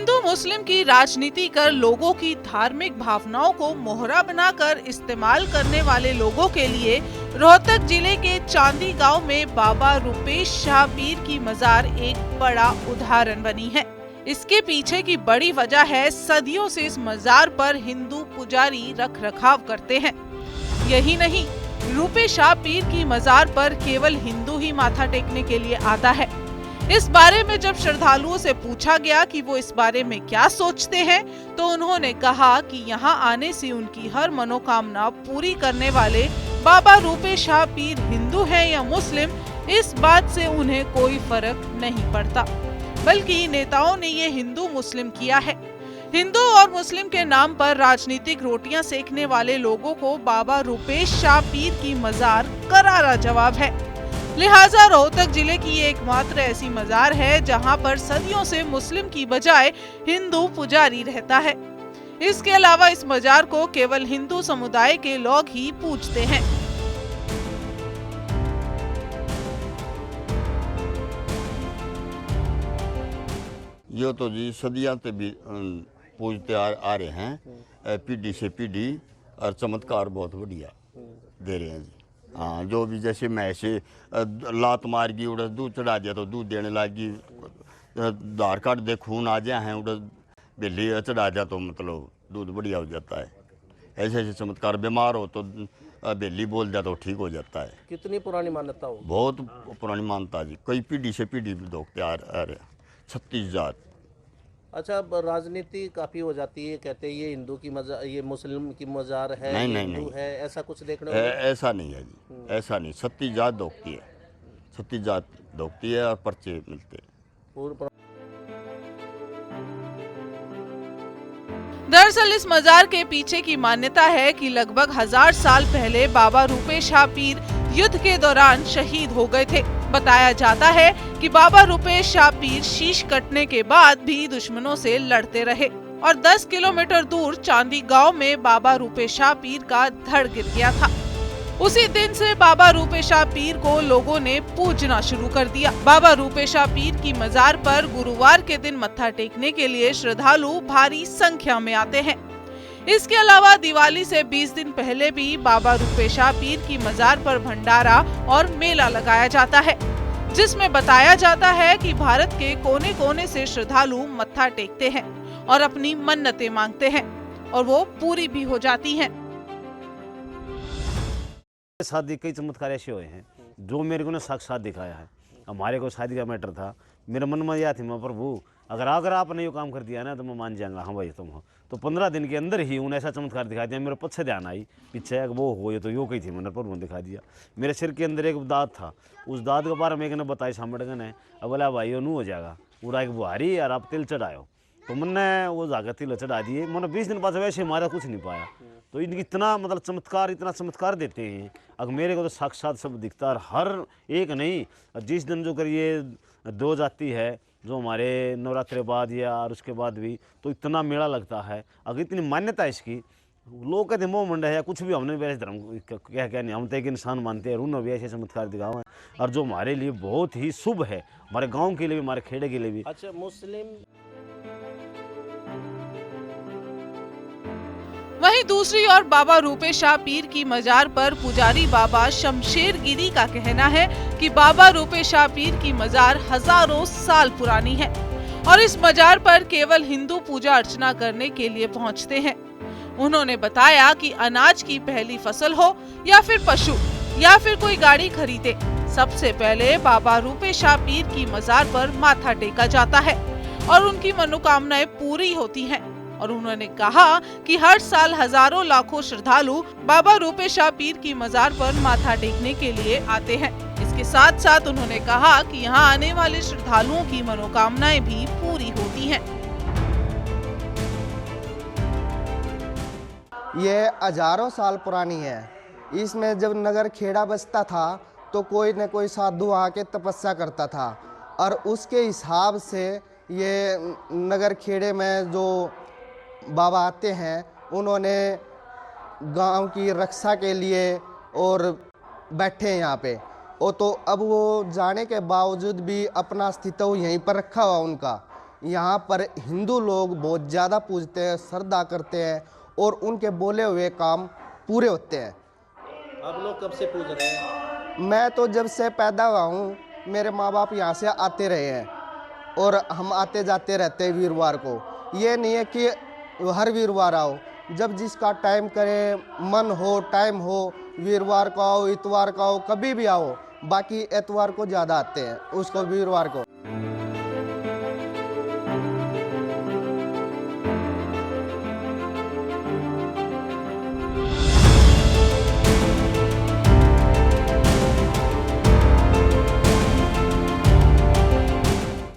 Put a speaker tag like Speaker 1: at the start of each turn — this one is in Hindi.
Speaker 1: हिंदू मुस्लिम की राजनीति कर लोगों की धार्मिक भावनाओं को मोहरा बनाकर इस्तेमाल करने वाले लोगों के लिए रोहतक जिले के चांदी गांव में बाबा रूपेश शाह पीर की मजार एक बड़ा उदाहरण बनी है। इसके पीछे की बड़ी वजह है सदियों से इस मजार पर हिंदू पुजारी रख रखाव करते हैं। यही नहीं, रूपेश शाह पीर की मजार पर केवल हिंदू ही माथा टेकने के लिए आता है। इस बारे में जब श्रद्धालुओं से पूछा गया कि वो इस बारे में क्या सोचते हैं, तो उन्होंने कहा कि यहाँ आने से उनकी हर मनोकामना पूरी करने वाले बाबा रूपेश शाह पीर हिंदू हैं या मुस्लिम, इस बात से उन्हें कोई फर्क नहीं पड़ता, बल्कि नेताओं ने ये हिंदू मुस्लिम किया है। हिंदू और मुस्लिम के नाम पर राजनीतिक रोटियां सेकने वाले लोगों को बाबा रूपेश शाह पीर की मजार करारा जवाब है। लिहाजा रोहतक जिले की ये एकमात्र ऐसी मजार है जहां पर सदियों से मुस्लिम की बजाय हिंदू पुजारी रहता है। इसके अलावा इस मजार को केवल हिंदू समुदाय के लोग ही पूजते हैं।
Speaker 2: यो तो जी सदियां से भी पूजते आ रहे हैं, पीढ़ी से पीढ़ी, और चमत्कार बहुत बढ़िया दे रहे हैं जी। हाँ, जो भी जैसे मैं ऐसे लात मार गई उड़ा दूध चढ़ा दिया तो दूध देने लगी, आधार कार्ड दे खून आ जाए हैं उड़ा बिल्ली चढ़ा दिया तो मतलब दूध बढ़िया हो जाता है। ऐसे ऐसे चमत्कार, बीमार हो तो बिल्ली बोल जाए तो ठीक हो जाता है।
Speaker 3: कितनी पुरानी मान्यता हो?
Speaker 2: बहुत पुरानी मान्यता जी, कई पीढ़ी से पीढ़ी दोखते आ रहे, 36 जात।
Speaker 3: अच्छा, राजनीति काफी हो जाती है, कहते हैं ये हिंदू की मजार, ये मुस्लिम की मजार है,
Speaker 2: नहीं,
Speaker 3: ये
Speaker 2: नहीं,
Speaker 3: हिंदू
Speaker 2: नहीं।
Speaker 3: है, ऐसा कुछ देखने को
Speaker 2: ऐसा नहीं है जी, ऐसा नहीं। 36 जात दोखती है, 36 जात दोखती है और पर्चे मिलते हैं।
Speaker 1: दरअसल इस मजार के पीछे की मान्यता है कि लगभग 1000 साल पहले बाबा रूपेश शाह पीर युद्ध के दौरान शहीद हो गए थे। बताया जाता है कि बाबा रूपेश शाह पीर शीश कटने के बाद भी दुश्मनों से लड़ते रहे और 10 किलोमीटर दूर चांदी गांव में बाबा रूपेश शाह पीर का धड़ गिर गया था। उसी दिन से बाबा रूपेश शाह पीर को लोगों ने पूजना शुरू कर दिया। बाबा रूपेश शाह पीर की मजार पर गुरुवार के दिन मत्था टेकने के लिए श्रद्धालु भारी संख्या में आते हैं। इसके अलावा दिवाली से 20 दिन पहले भी बाबा रूपेश शाह पीर की मजार पर भंडारा और मेला लगाया जाता है, जिसमें बताया जाता है कि भारत के कोने कोने से श्रद्धालु मत्था टेकते हैं और अपनी मन्नतें मांगते हैं और वो पूरी भी हो जाती हैं।
Speaker 4: शादी कई चमत्कार ऐसे हुए हैं जो मेरे को ने साक्षात दिखाया है। हमारे को शादी का मैटर था, मेरे मन में यह थी, मैं प्रभु अगर आपने ये काम कर दिया ना तो मैं मान जाऊंगा, हाँ भाई तुम हो। तो 15 दिन के अंदर ही उन्हें ऐसा चमत्कार दिखा दिया। मेरे पीछे ध्यान आई, पीछे वो हो ये तो यो कही थी, मैंने प्रभु ने दिखा दिया। मेरे सिर के अंदर एक दाद था, उस दाद के बारे में एक ने बताई सामने ने, अब बोला भाई यो नू हो जाएगा, पूरा एक बुहारी और आप तिल चढ़ाओ। तो मैंने वो जाकर तिल चढ़ा दिए। मैंने 20 दिन बाद वैसे हमारा कुछ नहीं पाया। तो इनकी इतना मतलब चमत्कार, इतना चमत्कार देते हैं। अगर मेरे को तो साक्षात सब दिखता है, हर एक नहीं, जिस दिन जो करिए 2 जाती है जो हमारे नवरात्रे बाद या और उसके बाद भी, तो इतना मेला लगता है। अगर इतनी मान्यता है इसकी, लोग कहते मोह मंड है या कुछ भी, हमने वैसे धर्म क्या नहीं, हम तो एक इंसान मानते हैं, उन्होंने भी ऐसे चमत्कार दिखाओ है और जो हमारे लिए बहुत ही शुभ है, हमारे गाँव के लिए भी, हमारे खेड़े के लिए भी।
Speaker 3: अच्छा, मुस्लिम
Speaker 1: वहीं दूसरी ओर बाबा रूपेश शाह पीर की मजार पर पुजारी बाबा शमशेर गिरी का कहना है कि बाबा रूपेश शाह पीर की मजार हजारों साल पुरानी है और इस मजार पर केवल हिंदू पूजा अर्चना करने के लिए पहुंचते हैं। उन्होंने बताया कि अनाज की पहली फसल हो या फिर पशु या फिर कोई गाड़ी खरीदे, सबसे पहले बाबा रूपेश शाह पीर की मजार पर माथा टेका जाता है और उनकी मनोकामनाएं पूरी होती हैं। और उन्होंने कहा कि हर साल हजारों लाखों श्रद्धालु बाबा रूपेश शाह पीर की मजार पर माथा टेकने के लिए आते हैं। इसके साथ साथ उन्होंने कहा कि यहाँ आने वाले श्रद्धालुओं की मनोकामनाएं भी पूरी होती हैं।
Speaker 5: ये हजारों साल पुरानी है। इसमें जब नगर खेड़ा बसता था तो कोई न कोई साधु आके तपस्या करता था और उसके हिसाब से ये नगर खेड़े में जो बाबा आते हैं, उन्होंने गांव की रक्षा के लिए और बैठे हैं यहाँ पे। और तो अब वो जाने के बावजूद भी अपना अस्तित्व यहीं पर रखा हुआ उनका। यहाँ पर हिंदू लोग बहुत ज़्यादा पूजते हैं, श्रद्धा करते हैं और उनके बोले हुए काम पूरे होते हैं।
Speaker 3: आप लोग कब से पूज रहे हैं?
Speaker 5: मैं तो जब से पैदा हुआ हूँ, मेरे माँ बाप यहाँ से आते रहे हैं और हम आते जाते रहते हैं वीरवार को। ये नहीं है कि हर वीरवार आओ, जब जिसका टाइम करे, मन हो, टाइम हो, वीरवार को आओ, इतवार को आओ, कभी भी आओ। बाकी एतवार को ज़्यादा आते हैं, उसको वीरवार को।